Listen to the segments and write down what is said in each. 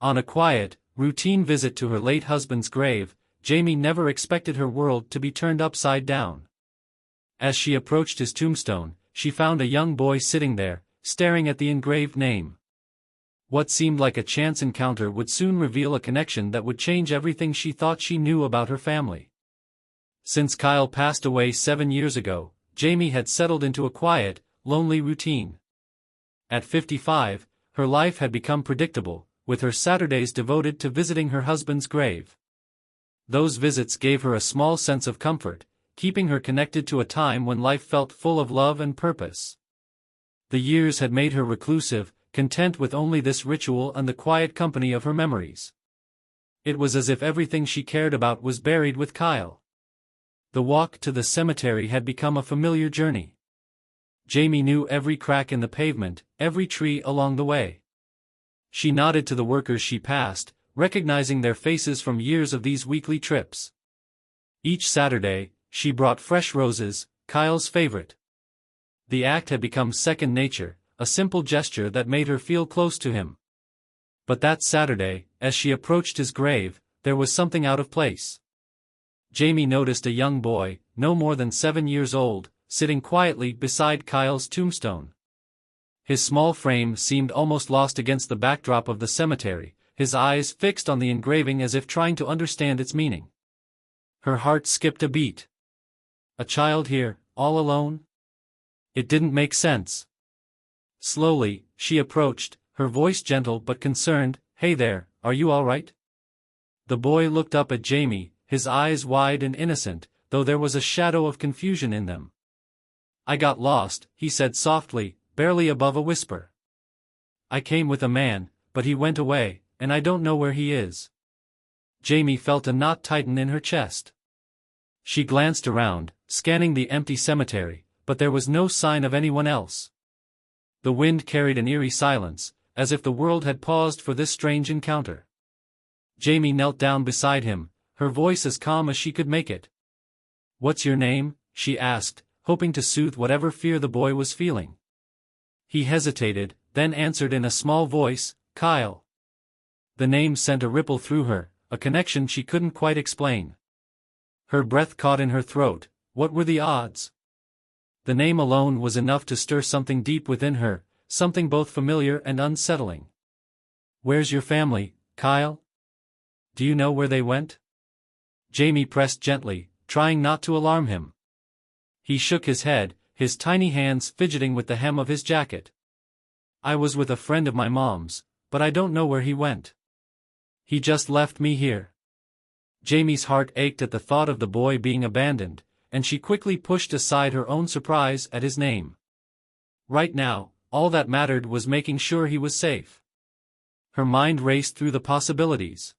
On a quiet, routine visit to her late husband's grave, Jamie never expected her world to be turned upside down. As she approached his tombstone, she found a young boy sitting there, staring at the engraved name. What seemed like a chance encounter would soon reveal a connection that would change everything she thought she knew about her family. Since Kyle passed away 7 years ago, Jamie had settled into a quiet, lonely routine. At 55, her life had become predictable, with her Saturdays devoted to visiting her husband's grave. Those visits gave her a small sense of comfort, keeping her connected to a time when life felt full of love and purpose. The years had made her reclusive, content with only this ritual and the quiet company of her memories. It was as if everything she cared about was buried with Kyle. The walk to the cemetery had become a familiar journey. Jamie knew every crack in the pavement, every tree along the way. She nodded to the workers she passed, recognizing their faces from years of these weekly trips. Each Saturday, she brought fresh roses, Kyle's favorite. The act had become second nature, a simple gesture that made her feel close to him. But that Saturday, as she approached his grave, there was something out of place. Jamie noticed a young boy, no more than 7 years old, sitting quietly beside Kyle's tombstone. His small frame seemed almost lost against the backdrop of the cemetery, his eyes fixed on the engraving as if trying to understand its meaning. Her heart skipped a beat. A child here, all alone? It didn't make sense. Slowly, she approached, her voice gentle but concerned. "Hey there, are you all right?" The boy looked up at Jamie, his eyes wide and innocent, though there was a shadow of confusion in them. "I got lost," he said softly, barely above a whisper. "I came with a man, but he went away, and I don't know where he is." Jamie felt a knot tighten in her chest. She glanced around, scanning the empty cemetery, but there was no sign of anyone else. The wind carried an eerie silence, as if the world had paused for this strange encounter. Jamie knelt down beside him, her voice as calm as she could make it. "What's your name?" she asked, hoping to soothe whatever fear the boy was feeling. He hesitated, then answered in a small voice, "Kyle." The name sent a ripple through her, a connection she couldn't quite explain. Her breath caught in her throat. What were the odds? The name alone was enough to stir something deep within her, something both familiar and unsettling. "Where's your family, Kyle? Do you know where they went?" Jamie pressed gently, trying not to alarm him. He shook his head, his tiny hands fidgeting with the hem of his jacket. "I was with a friend of my mom's, but I don't know where he went. He just left me here." Jamie's heart ached at the thought of the boy being abandoned, and she quickly pushed aside her own surprise at his name. Right now, all that mattered was making sure he was safe. Her mind raced through the possibilities.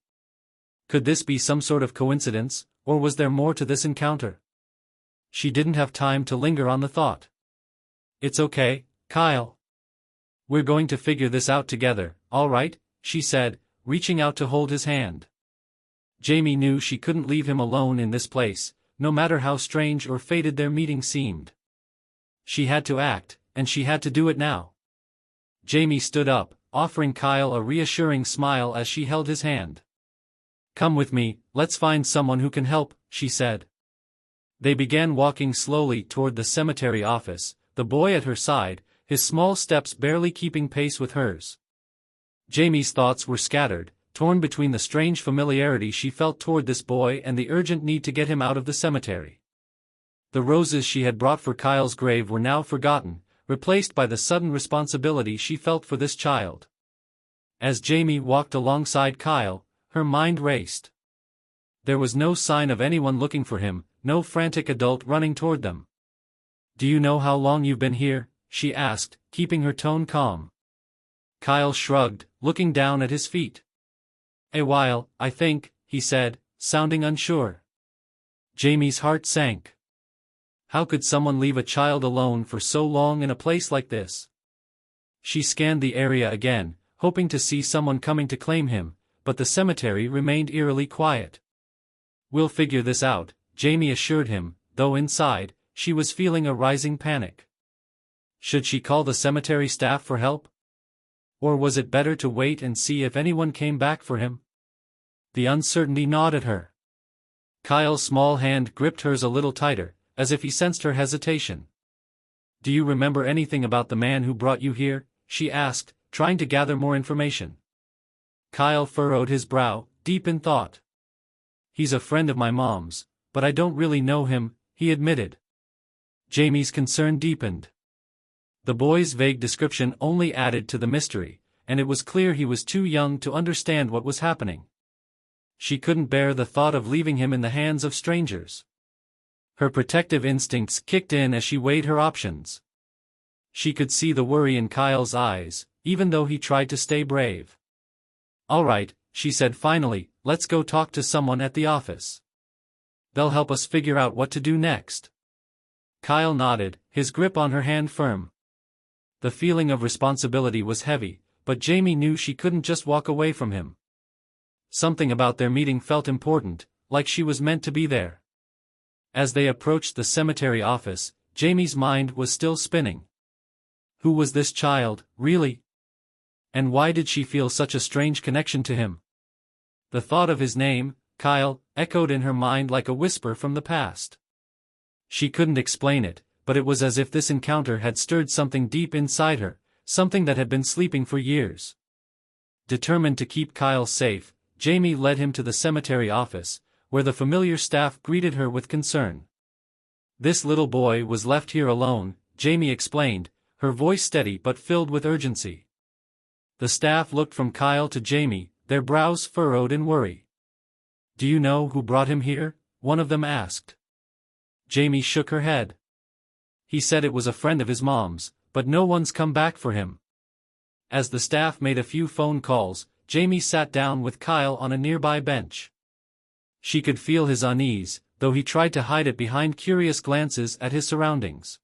Could this be some sort of coincidence, or was there more to this encounter? She didn't have time to linger on the thought. "It's okay, Kyle. We're going to figure this out together, all right?" she said, reaching out to hold his hand. Jamie knew she couldn't leave him alone in this place, no matter how strange or fated their meeting seemed. She had to act, and she had to do it now. Jamie stood up, offering Kyle a reassuring smile as she held his hand. "Come with me, let's find someone who can help," she said. They began walking slowly toward the cemetery office, the boy at her side, his small steps barely keeping pace with hers. Jamie's thoughts were scattered, torn between the strange familiarity she felt toward this boy and the urgent need to get him out of the cemetery. The roses she had brought for Kyle's grave were now forgotten, replaced by the sudden responsibility she felt for this child. As Jamie walked alongside Kyle, her mind raced. There was no sign of anyone looking for him, no frantic adult running toward them. "Do you know how long you've been here?" she asked, keeping her tone calm. Kyle shrugged, looking down at his feet. "A while, I think," he said, sounding unsure. Jamie's heart sank. How could someone leave a child alone for so long in a place like this? She scanned the area again, hoping to see someone coming to claim him, but the cemetery remained eerily quiet. "We'll figure this out," Jamie assured him, though inside, she was feeling a rising panic. Should she call the cemetery staff for help? Or was it better to wait and see if anyone came back for him? The uncertainty gnawed at her. Kyle's small hand gripped hers a little tighter, as if he sensed her hesitation. "Do you remember anything about the man who brought you here?" she asked, trying to gather more information. Kyle furrowed his brow, deep in thought. "He's a friend of my mom's, but I don't really know him," he admitted. Jamie's concern deepened. The boy's vague description only added to the mystery, and it was clear he was too young to understand what was happening. She couldn't bear the thought of leaving him in the hands of strangers. Her protective instincts kicked in as she weighed her options. She could see the worry in Kyle's eyes, even though he tried to stay brave. "All right," she said finally, "let's go talk to someone at the office. They'll help us figure out what to do next." Kyle nodded, his grip on her hand firm. The feeling of responsibility was heavy, but Jamie knew she couldn't just walk away from him. Something about their meeting felt important, like she was meant to be there. As they approached the cemetery office, Jamie's mind was still spinning. Who was this child, really? And why did she feel such a strange connection to him? The thought of his name, Kyle, echoed in her mind like a whisper from the past. She couldn't explain it, but it was as if this encounter had stirred something deep inside her, something that had been sleeping for years. Determined to keep Kyle safe, Jamie led him to the cemetery office, where the familiar staff greeted her with concern. "This little boy was left here alone," Jamie explained, her voice steady but filled with urgency. The staff looked from Kyle to Jamie, their brows furrowed in worry. "Do you know who brought him here?" one of them asked. Jamie shook her head. "He said it was a friend of his mom's, but no one's come back for him." As the staff made a few phone calls, Jamie sat down with Kyle on a nearby bench. She could feel his unease, though he tried to hide it behind curious glances at his surroundings.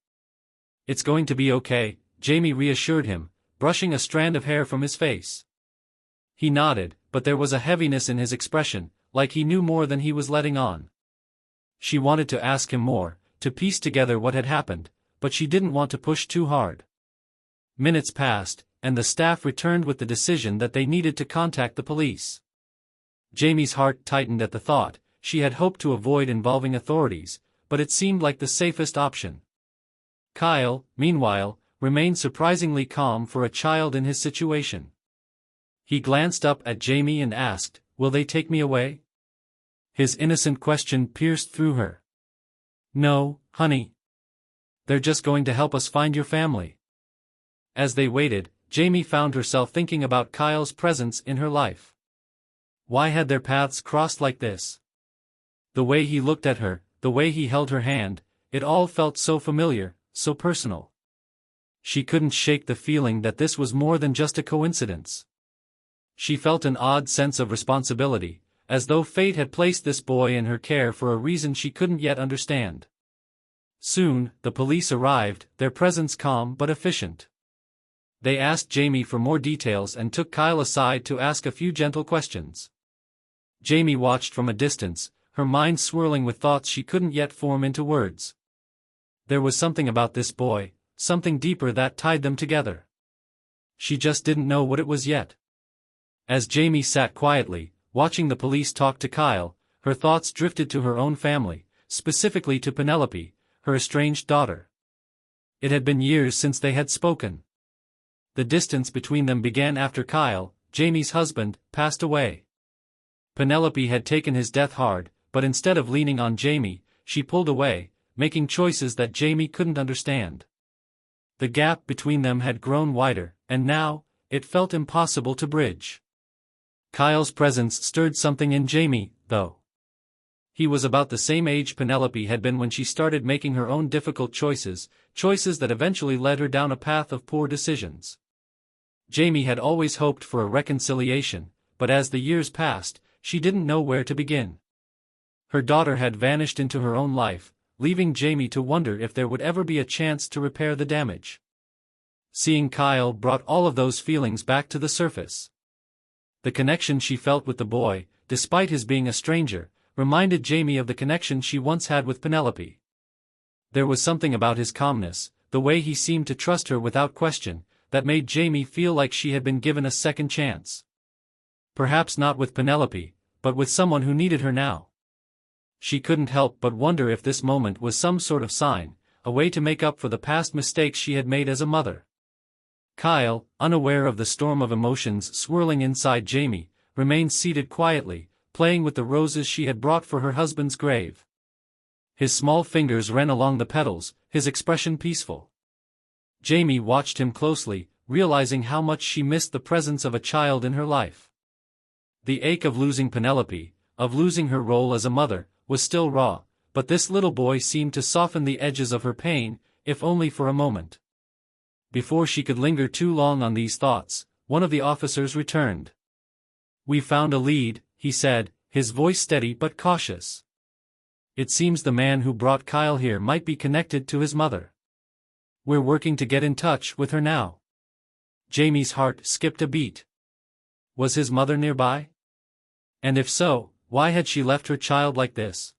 "It's going to be okay," Jamie reassured him, brushing a strand of hair from his face. He nodded, but there was a heaviness in his expression, like he knew more than he was letting on. She wanted to ask him more, to piece together what had happened, but she didn't want to push too hard. Minutes passed, and the staff returned with the decision that they needed to contact the police. Jamie's heart tightened at the thought. She had hoped to avoid involving authorities, but it seemed like the safest option. Kyle, meanwhile, remained surprisingly calm for a child in his situation. He glanced up at Jamie and asked, "Will they take me away?" His innocent question pierced through her. "No, honey. They're just going to help us find your family." As they waited, Jamie found herself thinking about Kyle's presence in her life. Why had their paths crossed like this? The way he looked at her, the way he held her hand, it all felt so familiar, so personal. She couldn't shake the feeling that this was more than just a coincidence. She felt an odd sense of responsibility, as though fate had placed this boy in her care for a reason she couldn't yet understand. Soon, the police arrived, their presence calm but efficient. They asked Jamie for more details and took Kyle aside to ask a few gentle questions. Jamie watched from a distance, her mind swirling with thoughts she couldn't yet form into words. There was something about this boy, something deeper that tied them together. She just didn't know what it was yet. As Jamie sat quietly, watching the police talk to Kyle, her thoughts drifted to her own family, specifically to Penelope, her estranged daughter. It had been years since they had spoken. The distance between them began after Kyle, Jamie's husband, passed away. Penelope had taken his death hard, but instead of leaning on Jamie, she pulled away, making choices that Jamie couldn't understand. The gap between them had grown wider, and now, it felt impossible to bridge. Kyle's presence stirred something in Jamie, though. He was about the same age Penelope had been when she started making her own difficult choices, choices that eventually led her down a path of poor decisions. Jamie had always hoped for a reconciliation, but as the years passed, she didn't know where to begin. Her daughter had vanished into her own life, leaving Jamie to wonder if there would ever be a chance to repair the damage. Seeing Kyle brought all of those feelings back to the surface. The connection she felt with the boy, despite his being a stranger, reminded Jamie of the connection she once had with Penelope. There was something about his calmness, the way he seemed to trust her without question, that made Jamie feel like she had been given a second chance. Perhaps not with Penelope, but with someone who needed her now. She couldn't help but wonder if this moment was some sort of sign, a way to make up for the past mistakes she had made as a mother. Kyle, unaware of the storm of emotions swirling inside Jamie, remained seated quietly, playing with the roses she had brought for her husband's grave. His small fingers ran along the petals, his expression peaceful. Jamie watched him closely, realizing how much she missed the presence of a child in her life. The ache of losing Penelope, of losing her role as a mother, was still raw, but this little boy seemed to soften the edges of her pain, if only for a moment. Before she could linger too long on these thoughts, one of the officers returned. "We found a lead," he said, his voice steady but cautious. "It seems the man who brought Kyle here might be connected to his mother. We're working to get in touch with her now." Jamie's heart skipped a beat. Was his mother nearby? And if so, why had she left her child like this?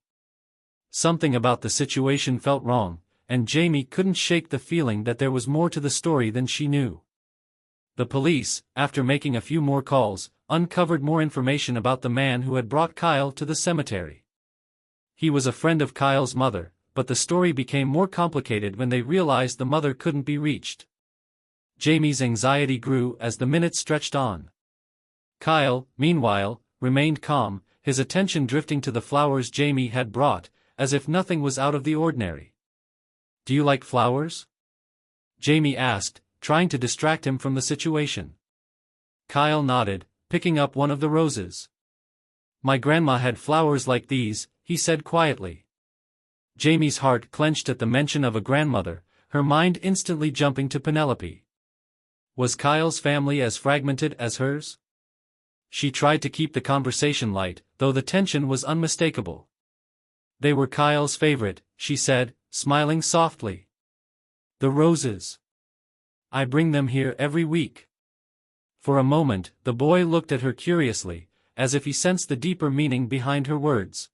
Something about the situation felt wrong, and Jamie couldn't shake the feeling that there was more to the story than she knew. The police, after making a few more calls, uncovered more information about the man who had brought Kyle to the cemetery. He was a friend of Kyle's mother, but the story became more complicated when they realized the mother couldn't be reached. Jamie's anxiety grew as the minutes stretched on. Kyle, meanwhile, remained calm, his attention drifting to the flowers Jamie had brought, as if nothing was out of the ordinary. "Do you like flowers?" Jamie asked, trying to distract him from the situation. Kyle nodded, picking up one of the roses. "My grandma had flowers like these," he said quietly. Jamie's heart clenched at the mention of a grandmother, her mind instantly jumping to Penelope. Was Kyle's family as fragmented as hers? She tried to keep the conversation light, though the tension was unmistakable. "They were Kyle's favorite," she said, smiling softly. "The roses. I bring them here every week." For a moment, the boy looked at her curiously, as if he sensed the deeper meaning behind her words.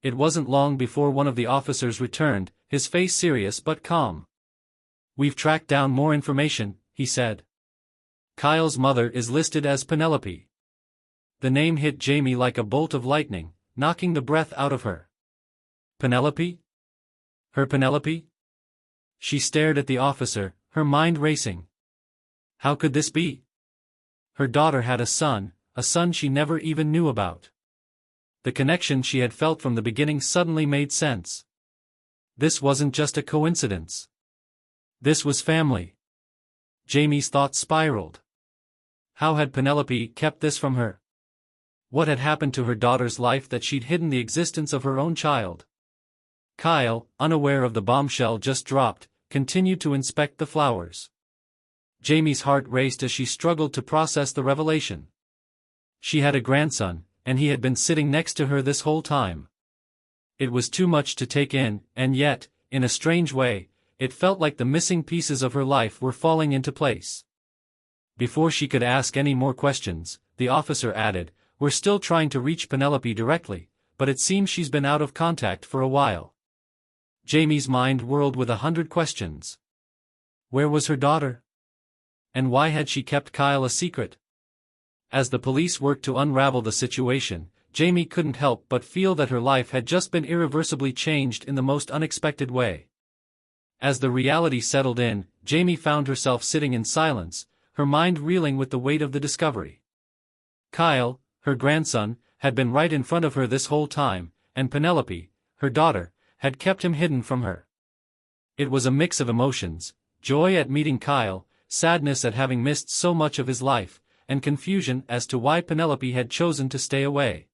It wasn't long before one of the officers returned, his face serious but calm. "We've tracked down more information," he said. "Kyle's mother is listed as Penelope." The name hit Jamie like a bolt of lightning, knocking the breath out of her. Penelope? Her Penelope? She stared at the officer, her mind racing. How could this be? Her daughter had a son she never even knew about. The connection she had felt from the beginning suddenly made sense. This wasn't just a coincidence. This was family. Jamie's thoughts spiraled. How had Penelope kept this from her? What had happened to her daughter's life that she'd hidden the existence of her own child? Kyle, unaware of the bombshell just dropped, continued to inspect the flowers. Jamie's heart raced as she struggled to process the revelation. She had a grandson, and he had been sitting next to her this whole time. It was too much to take in, and yet, in a strange way, it felt like the missing pieces of her life were falling into place. Before she could ask any more questions, the officer added, "We're still trying to reach Penelope directly, but it seems she's been out of contact for a while." Jamie's mind whirled with 100 questions. Where was her daughter? And why had she kept Kyle a secret? As the police worked to unravel the situation, Jamie couldn't help but feel that her life had just been irreversibly changed in the most unexpected way. As the reality settled in, Jamie found herself sitting in silence, her mind reeling with the weight of the discovery. Kyle, her grandson, had been right in front of her this whole time, and Penelope, her daughter, had kept him hidden from her. It was a mix of emotions, joy at meeting Kyle, sadness at having missed so much of his life, and confusion as to why Penelope had chosen to stay away.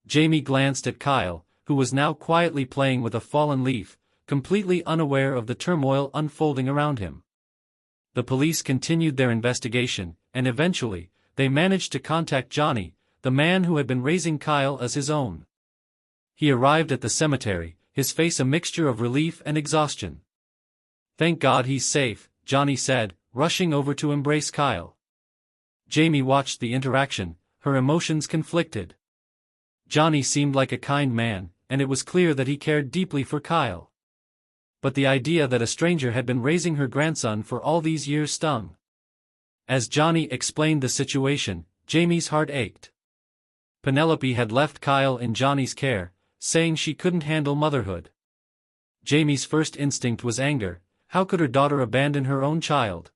Jamie glanced at Kyle, who was now quietly playing with a fallen leaf, completely unaware of the turmoil unfolding around him. The police continued their investigation, and eventually, they managed to contact Johnny, the man who had been raising Kyle as his own. He arrived at the cemetery, his face a mixture of relief and exhaustion. "Thank God he's safe," Johnny said, rushing over to embrace Kyle. Jamie watched the interaction, her emotions conflicted. Johnny seemed like a kind man, and it was clear that he cared deeply for Kyle. But the idea that a stranger had been raising her grandson for all these years stung. As Johnny explained the situation, Jamie's heart ached. Penelope had left Kyle in Johnny's care, saying she couldn't handle motherhood. Jamie's first instinct was anger. How could her daughter abandon her own child?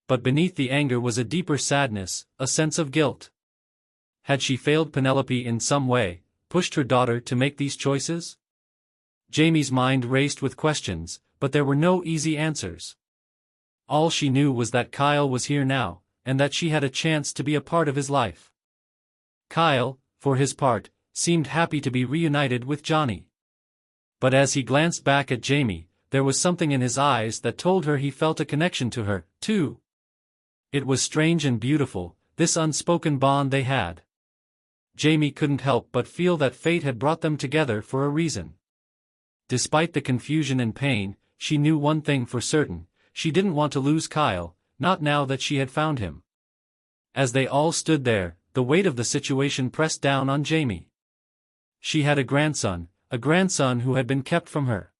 But beneath the anger was a deeper sadness, a sense of guilt. Had she failed Penelope in some way, pushed her daughter to make these choices? Jamie's mind raced with questions, but there were no easy answers. All she knew was that Kyle was here now, and that she had a chance to be a part of his life. Kyle, for his part, seemed happy to be reunited with Johnny. But as he glanced back at Jamie, there was something in his eyes that told her he felt a connection to her, too. It was strange and beautiful, this unspoken bond they had. Jamie couldn't help but feel that fate had brought them together for a reason. Despite the confusion and pain, she knew one thing for certain: she didn't want to lose Kyle, not now that she had found him. As they all stood there, the weight of the situation pressed down on Jamie. She had a grandson who had been kept from her.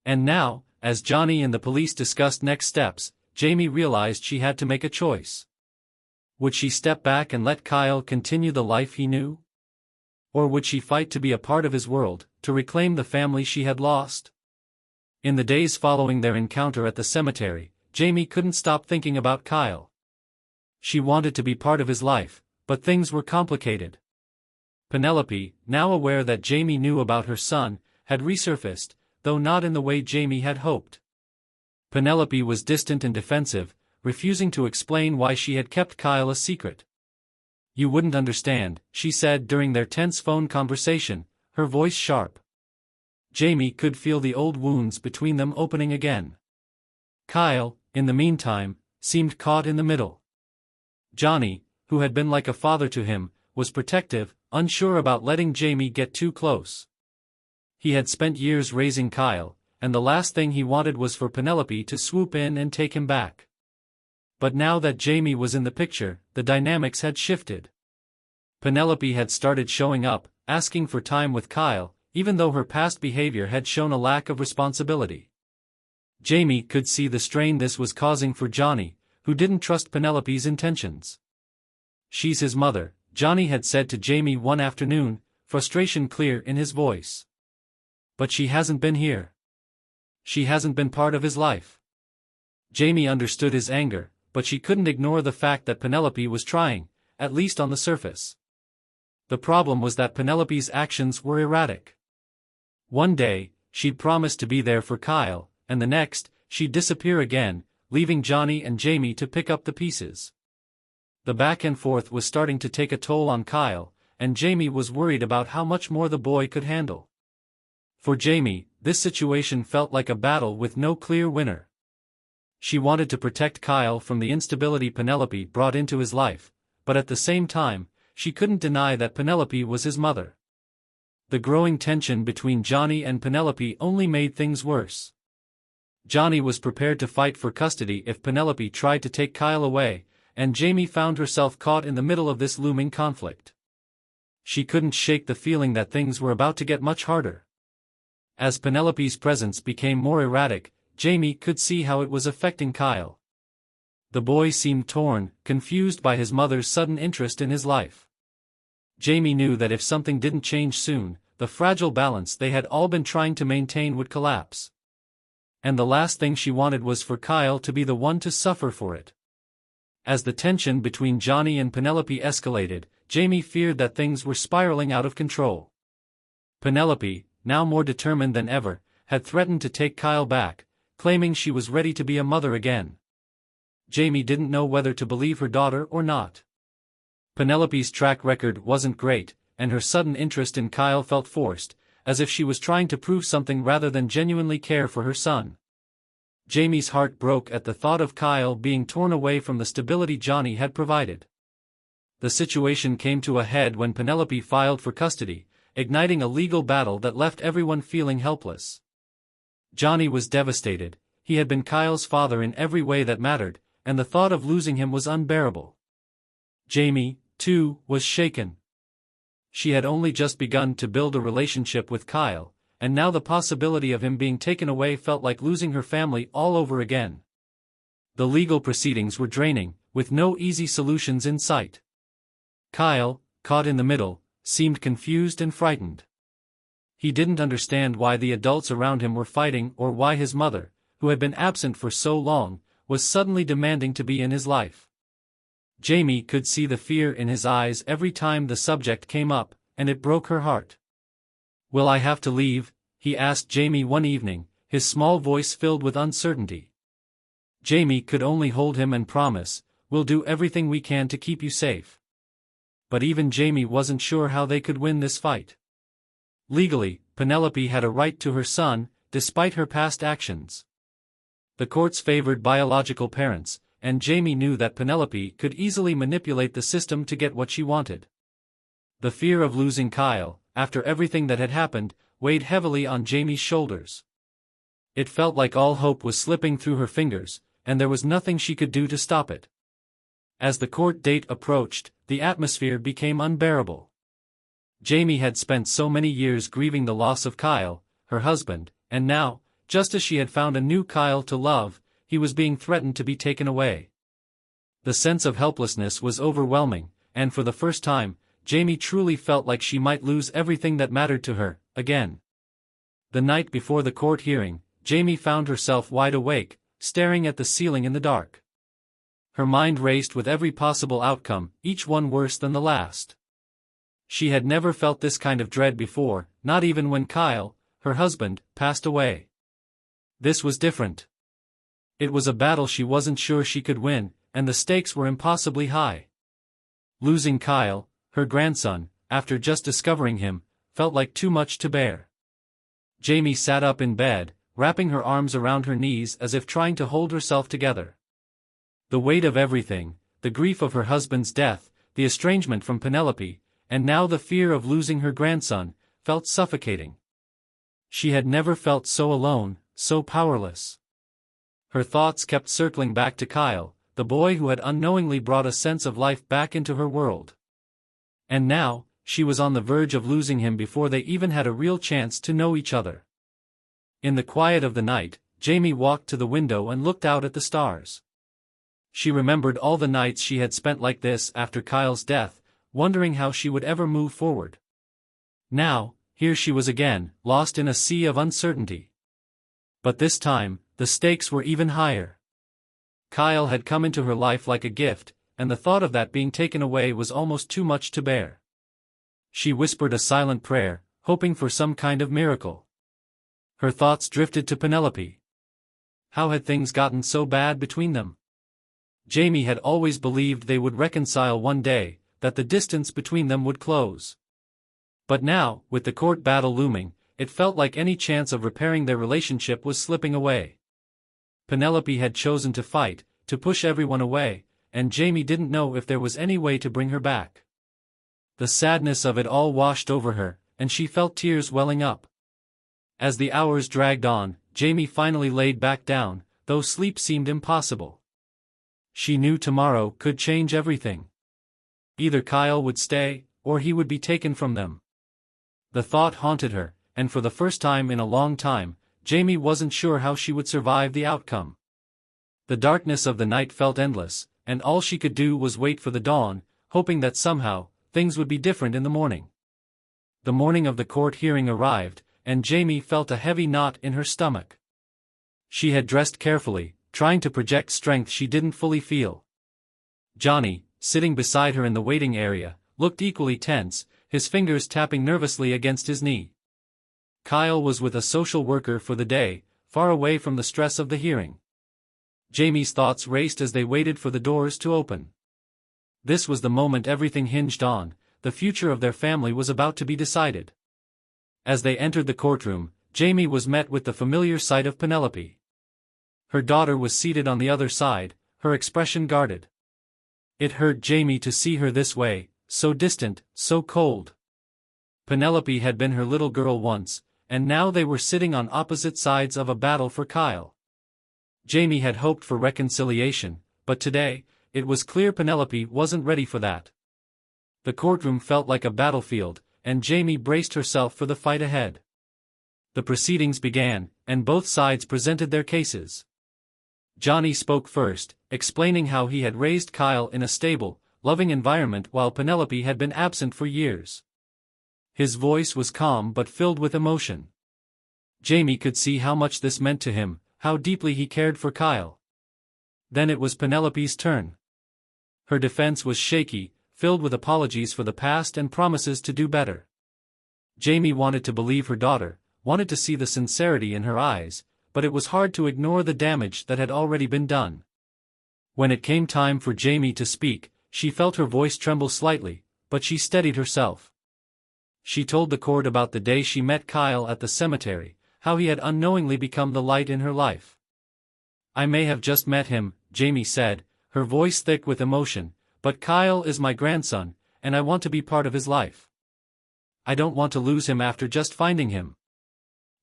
And now, as Johnny and the police discussed next steps, Jamie realized she had to make a choice. Would she step back and let Kyle continue the life he knew? Or would she fight to be a part of his world, to reclaim the family she had lost? In the days following their encounter at the cemetery, Jamie couldn't stop thinking about Kyle. She wanted to be part of his life, but things were complicated. Penelope, now aware that Jamie knew about her son, had resurfaced, though not in the way Jamie had hoped. Penelope was distant and defensive, refusing to explain why she had kept Kyle a secret. "You wouldn't understand," she said during their tense phone conversation, her voice sharp. Jamie could feel the old wounds between them opening again. Kyle, in the meantime, seemed caught in the middle. Johnny, who had been like a father to him, was protective, unsure about letting Jamie get too close. He had spent years raising Kyle, and the last thing he wanted was for Penelope to swoop in and take him back. But now that Jamie was in the picture, the dynamics had shifted. Penelope had started showing up, asking for time with Kyle, even though her past behavior had shown a lack of responsibility. Jamie could see the strain this was causing for Johnny, who didn't trust Penelope's intentions. "She's his mother," Johnny had said to Jamie one afternoon, frustration clear in his voice. "But she hasn't been here. She hasn't been part of his life." Jamie understood his anger, but she couldn't ignore the fact that Penelope was trying, at least on the surface. The problem was that Penelope's actions were erratic. One day, she'd promise to be there for Kyle, and the next, she'd disappear again, leaving Johnny and Jamie to pick up the pieces. The back and forth was starting to take a toll on Kyle, and Jamie was worried about how much more the boy could handle. For Jamie, this situation felt like a battle with no clear winner. She wanted to protect Kyle from the instability Penelope brought into his life, but at the same time, she couldn't deny that Penelope was his mother. The growing tension between Johnny and Penelope only made things worse. Johnny was prepared to fight for custody if Penelope tried to take Kyle away, and Jamie found herself caught in the middle of this looming conflict. She couldn't shake the feeling that things were about to get much harder. As Penelope's presence became more erratic, Jamie could see how it was affecting Kyle. The boy seemed torn, confused by his mother's sudden interest in his life. Jamie knew that if something didn't change soon, the fragile balance they had all been trying to maintain would collapse. And the last thing she wanted was for Kyle to be the one to suffer for it. As the tension between Johnny and Penelope escalated, Jamie feared that things were spiraling out of control. Penelope, now more determined than ever, had threatened to take Kyle back, claiming she was ready to be a mother again. Jamie didn't know whether to believe her daughter or not. Penelope's track record wasn't great, and her sudden interest in Kyle felt forced, as if she was trying to prove something rather than genuinely care for her son. Jamie's heart broke at the thought of Kyle being torn away from the stability Johnny had provided. The situation came to a head when Penelope filed for custody, igniting a legal battle that left everyone feeling helpless. Johnny was devastated. He had been Kyle's father in every way that mattered, and the thought of losing him was unbearable. Jamie, too, was shaken. She had only just begun to build a relationship with Kyle, and now the possibility of him being taken away felt like losing her family all over again. The legal proceedings were draining, with no easy solutions in sight. Kyle, caught in the middle, seemed confused and frightened. He didn't understand why the adults around him were fighting or why his mother, who had been absent for so long, was suddenly demanding to be in his life. Jamie could see the fear in his eyes every time the subject came up, and it broke her heart. "Will I have to leave?" he asked Jamie one evening, his small voice filled with uncertainty. Jamie could only hold him and promise, "We'll do everything we can to keep you safe." But even Jamie wasn't sure how they could win this fight. Legally, Penelope had a right to her son, despite her past actions. The courts favored biological parents, and Jamie knew that Penelope could easily manipulate the system to get what she wanted. The fear of losing Kyle, after everything that had happened, weighed heavily on Jamie's shoulders. It felt like all hope was slipping through her fingers, and there was nothing she could do to stop it. As the court date approached, the atmosphere became unbearable. Jamie had spent so many years grieving the loss of Kyle, her husband, and now, just as she had found a new Kyle to love, he was being threatened to be taken away. The sense of helplessness was overwhelming, and for the first time, Jamie truly felt like she might lose everything that mattered to her, again. The night before the court hearing, Jamie found herself wide awake, staring at the ceiling in the dark. Her mind raced with every possible outcome, each one worse than the last. She had never felt this kind of dread before, not even when Kyle, her husband, passed away. This was different. It was a battle she wasn't sure she could win, and the stakes were impossibly high. Losing Kyle, her grandson, after just discovering him, felt like too much to bear. Jamie sat up in bed, wrapping her arms around her knees as if trying to hold herself together. The weight of everything, the grief of her husband's death, the estrangement from Penelope, and now the fear of losing her grandson, felt suffocating. She had never felt so alone, so powerless. Her thoughts kept circling back to Kyle, the boy who had unknowingly brought a sense of life back into her world. And now, she was on the verge of losing him before they even had a real chance to know each other. In the quiet of the night, Jamie walked to the window and looked out at the stars. She remembered all the nights she had spent like this after Kyle's death, wondering how she would ever move forward. Now, here she was again, lost in a sea of uncertainty. But this time, the stakes were even higher. Kyle had come into her life like a gift, and the thought of that being taken away was almost too much to bear. She whispered a silent prayer, hoping for some kind of miracle. Her thoughts drifted to Penelope. How had things gotten so bad between them? Jamie had always believed they would reconcile one day, that the distance between them would close. But now, with the court battle looming, it felt like any chance of repairing their relationship was slipping away. Penelope had chosen to fight, to push everyone away, and Jamie didn't know if there was any way to bring her back. The sadness of it all washed over her, and she felt tears welling up. As the hours dragged on, Jamie finally laid back down, though sleep seemed impossible. She knew tomorrow could change everything. Either Kyle would stay, or he would be taken from them. The thought haunted her, and for the first time in a long time, Jamie wasn't sure how she would survive the outcome. The darkness of the night felt endless, and all she could do was wait for the dawn, hoping that somehow, things would be different in the morning. The morning of the court hearing arrived, and Jamie felt a heavy knot in her stomach. She had dressed carefully, trying to project strength she didn't fully feel. Johnny, sitting beside her in the waiting area, looked equally tense, his fingers tapping nervously against his knee. Kyle was with a social worker for the day, far away from the stress of the hearing. Jamie's thoughts raced as they waited for the doors to open. This was the moment everything hinged on, the future of their family was about to be decided. As they entered the courtroom, Jamie was met with the familiar sight of Penelope. Her daughter was seated on the other side, her expression guarded. It hurt Jamie to see her this way, so distant, so cold. Penelope had been her little girl once, and now they were sitting on opposite sides of a battle for Kyle. Jamie had hoped for reconciliation, but today, it was clear Penelope wasn't ready for that. The courtroom felt like a battlefield, and Jamie braced herself for the fight ahead. The proceedings began, and both sides presented their cases. Johnny spoke first, explaining how he had raised Kyle in a stable, loving environment while Penelope had been absent for years. His voice was calm but filled with emotion. Jamie could see how much this meant to him, how deeply he cared for Kyle. Then it was Penelope's turn. Her defense was shaky, filled with apologies for the past and promises to do better. Jamie wanted to believe her daughter, wanted to see the sincerity in her eyes, but it was hard to ignore the damage that had already been done. When it came time for Jamie to speak, she felt her voice tremble slightly, but she steadied herself. She told the court about the day she met Kyle at the cemetery, how he had unknowingly become the light in her life. "I may have just met him," Jamie said, her voice thick with emotion, "but Kyle is my grandson, and I want to be part of his life. I don't want to lose him after just finding him."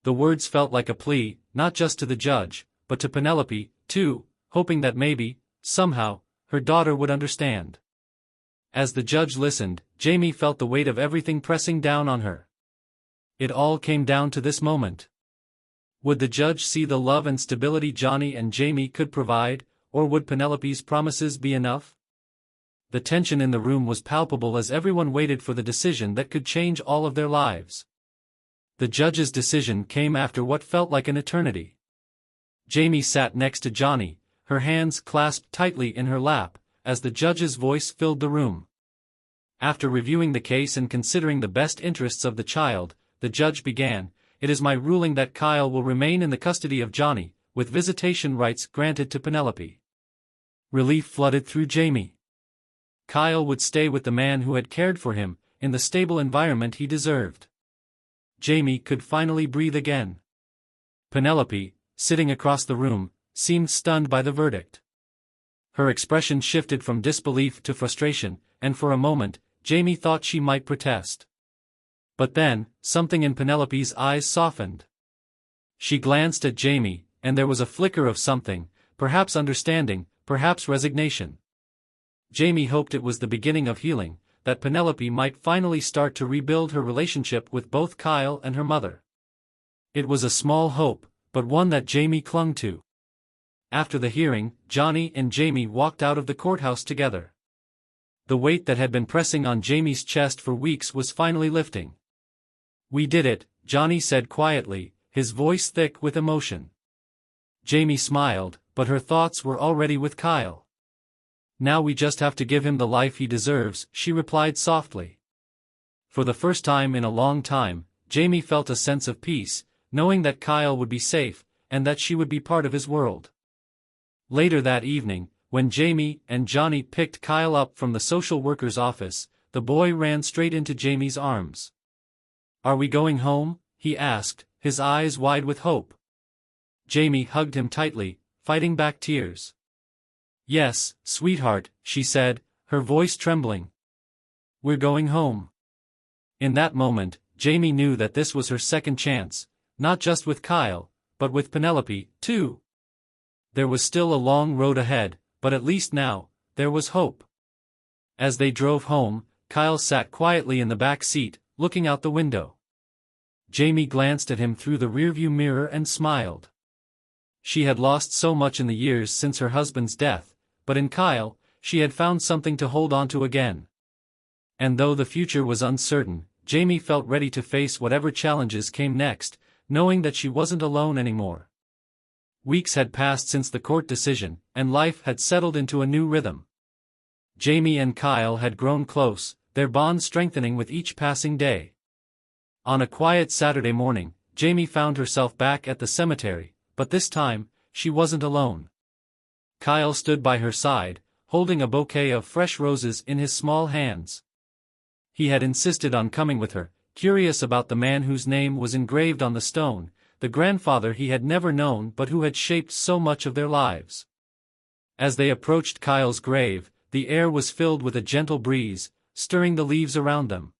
The words felt like a plea, not just to the judge, but to Penelope, too, hoping that maybe, somehow, her daughter would understand. As the judge listened, Jamie felt the weight of everything pressing down on her. It all came down to this moment. Would the judge see the love and stability Johnny and Jamie could provide, or would Penelope's promises be enough? The tension in the room was palpable as everyone waited for the decision that could change all of their lives. The judge's decision came after what felt like an eternity. Jamie sat next to Johnny, her hands clasped tightly in her lap, as the judge's voice filled the room. After reviewing the case and considering the best interests of the child, the judge began, "It is my ruling that Kyle will remain in the custody of Johnny, with visitation rights granted to Penelope." Relief flooded through Jamie. Kyle would stay with the man who had cared for him, in the stable environment he deserved. Jamie could finally breathe again. Penelope, sitting across the room, seemed stunned by the verdict. Her expression shifted from disbelief to frustration, and for a moment, Jamie thought she might protest. But then, something in Penelope's eyes softened. She glanced at Jamie, and there was a flicker of something, perhaps understanding, perhaps resignation. Jamie hoped it was the beginning of healing, that Penelope might finally start to rebuild her relationship with both Kyle and her mother. It was a small hope, but one that Jamie clung to. After the hearing, Johnny and Jamie walked out of the courthouse together. The weight that had been pressing on Jamie's chest for weeks was finally lifting. "We did it," Johnny said quietly, his voice thick with emotion. Jamie smiled, but her thoughts were already with Kyle. "Now we just have to give him the life he deserves," she replied softly. For the first time in a long time, Jamie felt a sense of peace, knowing that Kyle would be safe, and that she would be part of his world. Later that evening, when Jamie and Johnny picked Kyle up from the social worker's office, the boy ran straight into Jamie's arms. "Are we going home?" he asked, his eyes wide with hope. Jamie hugged him tightly, fighting back tears. "Yes, sweetheart," she said, her voice trembling. "We're going home." In that moment, Jamie knew that this was her second chance, not just with Kyle, but with Penelope, too. There was still a long road ahead, but at least now, there was hope. As they drove home, Kyle sat quietly in the back seat, looking out the window. Jamie glanced at him through the rearview mirror and smiled. She had lost so much in the years since her husband's death, but in Kyle, she had found something to hold on to again. And though the future was uncertain, Jamie felt ready to face whatever challenges came next, knowing that she wasn't alone anymore. Weeks had passed since the court decision, and life had settled into a new rhythm. Jamie and Kyle had grown close, their bond strengthening with each passing day. On a quiet Saturday morning, Jamie found herself back at the cemetery, but this time, she wasn't alone. Kyle stood by her side, holding a bouquet of fresh roses in his small hands. He had insisted on coming with her, curious about the man whose name was engraved on the stone, the grandfather he had never known but who had shaped so much of their lives. As they approached Kyle's grave, the air was filled with a gentle breeze, stirring the leaves around them.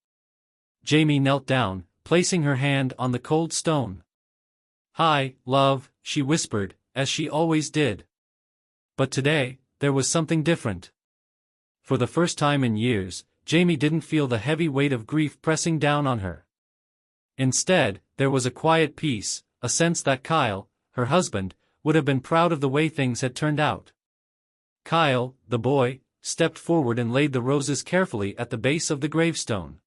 Jamie knelt down, placing her hand on the cold stone. "Hi, love," she whispered, as she always did. But today, there was something different. For the first time in years, Jamie didn't feel the heavy weight of grief pressing down on her. Instead, there was a quiet peace, a sense that Kyle, her husband, would have been proud of the way things had turned out. Kyle, the boy, stepped forward and laid the roses carefully at the base of the gravestone.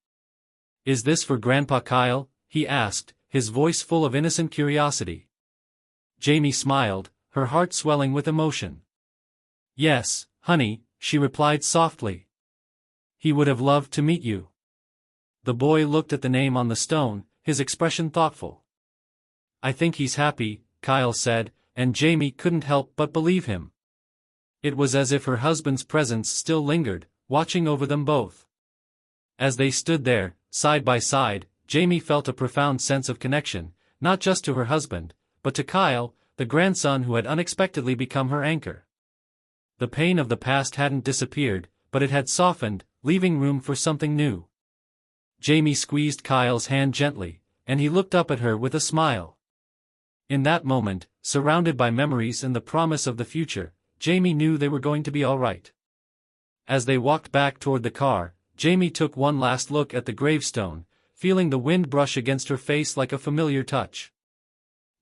"Is this for Grandpa Kyle?" he asked, his voice full of innocent curiosity. Jamie smiled, her heart swelling with emotion. "Yes, honey," she replied softly. "He would have loved to meet you." The boy looked at the name on the stone, his expression thoughtful. "I think he's happy," Kyle said, and Jamie couldn't help but believe him. It was as if her husband's presence still lingered, watching over them both. As they stood there, side by side, Jamie felt a profound sense of connection, not just to her husband, but to Kyle, the grandson who had unexpectedly become her anchor. The pain of the past hadn't disappeared, but it had softened, leaving room for something new. Jamie squeezed Kyle's hand gently, and he looked up at her with a smile. In that moment, surrounded by memories and the promise of the future, Jamie knew they were going to be all right. As they walked back toward the car, Jamie took one last look at the gravestone, feeling the wind brush against her face like a familiar touch.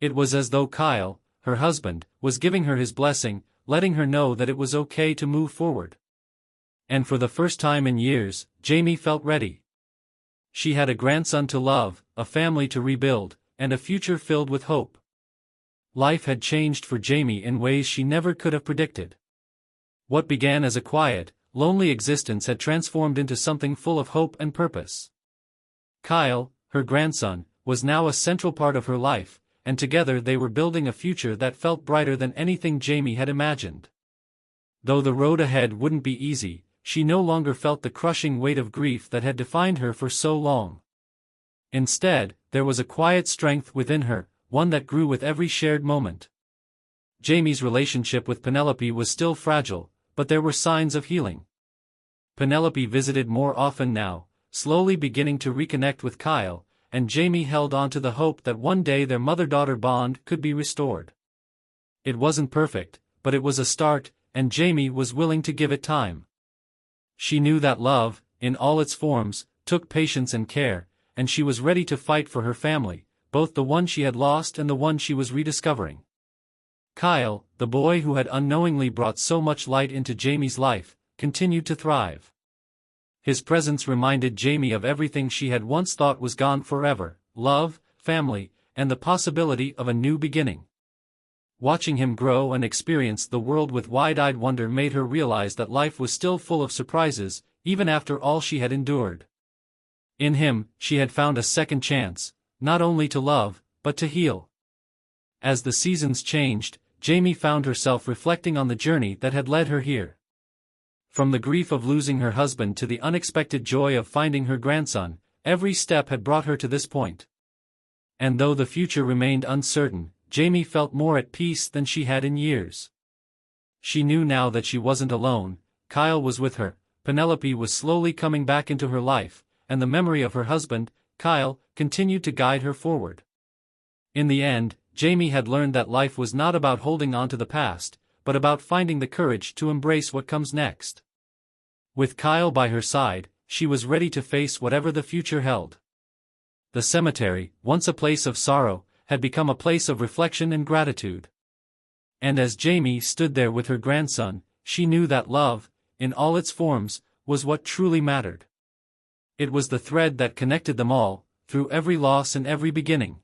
It was as though Kyle, her husband, was giving her his blessing, letting her know that it was okay to move forward. And for the first time in years, Jamie felt ready. She had a grandson to love, a family to rebuild, and a future filled with hope. Life had changed for Jamie in ways she never could have predicted. What began as a quiet, lonely existence had transformed into something full of hope and purpose. Kyle, her grandson, was now a central part of her life, and together they were building a future that felt brighter than anything Jamie had imagined. Though the road ahead wouldn't be easy, she no longer felt the crushing weight of grief that had defined her for so long. Instead, there was a quiet strength within her, one that grew with every shared moment. Jamie's relationship with Penelope was still fragile, but there were signs of healing. Penelope visited more often now, slowly beginning to reconnect with Kyle, and Jamie held on to the hope that one day their mother-daughter bond could be restored. It wasn't perfect, but it was a start, and Jamie was willing to give it time. She knew that love, in all its forms, took patience and care, and she was ready to fight for her family, both the one she had lost and the one she was rediscovering. Kyle, the boy who had unknowingly brought so much light into Jamie's life, continued to thrive. His presence reminded Jamie of everything she had once thought was gone forever: love, family, and the possibility of a new beginning. Watching him grow and experience the world with wide-eyed wonder made her realize that life was still full of surprises, even after all she had endured. In him, she had found a second chance, not only to love, but to heal. As the seasons changed, Jamie found herself reflecting on the journey that had led her here. From the grief of losing her husband to the unexpected joy of finding her grandson, every step had brought her to this point. And though the future remained uncertain, Jamie felt more at peace than she had in years. She knew now that she wasn't alone. Kyle was with her, Penelope was slowly coming back into her life, and the memory of her husband, Kyle, continued to guide her forward. In the end, Jamie had learned that life was not about holding on to the past, but about finding the courage to embrace what comes next. With Kyle by her side, she was ready to face whatever the future held. The cemetery, once a place of sorrow, had become a place of reflection and gratitude. And as Jamie stood there with her grandson, she knew that love, in all its forms, was what truly mattered. It was the thread that connected them all, through every loss and every beginning.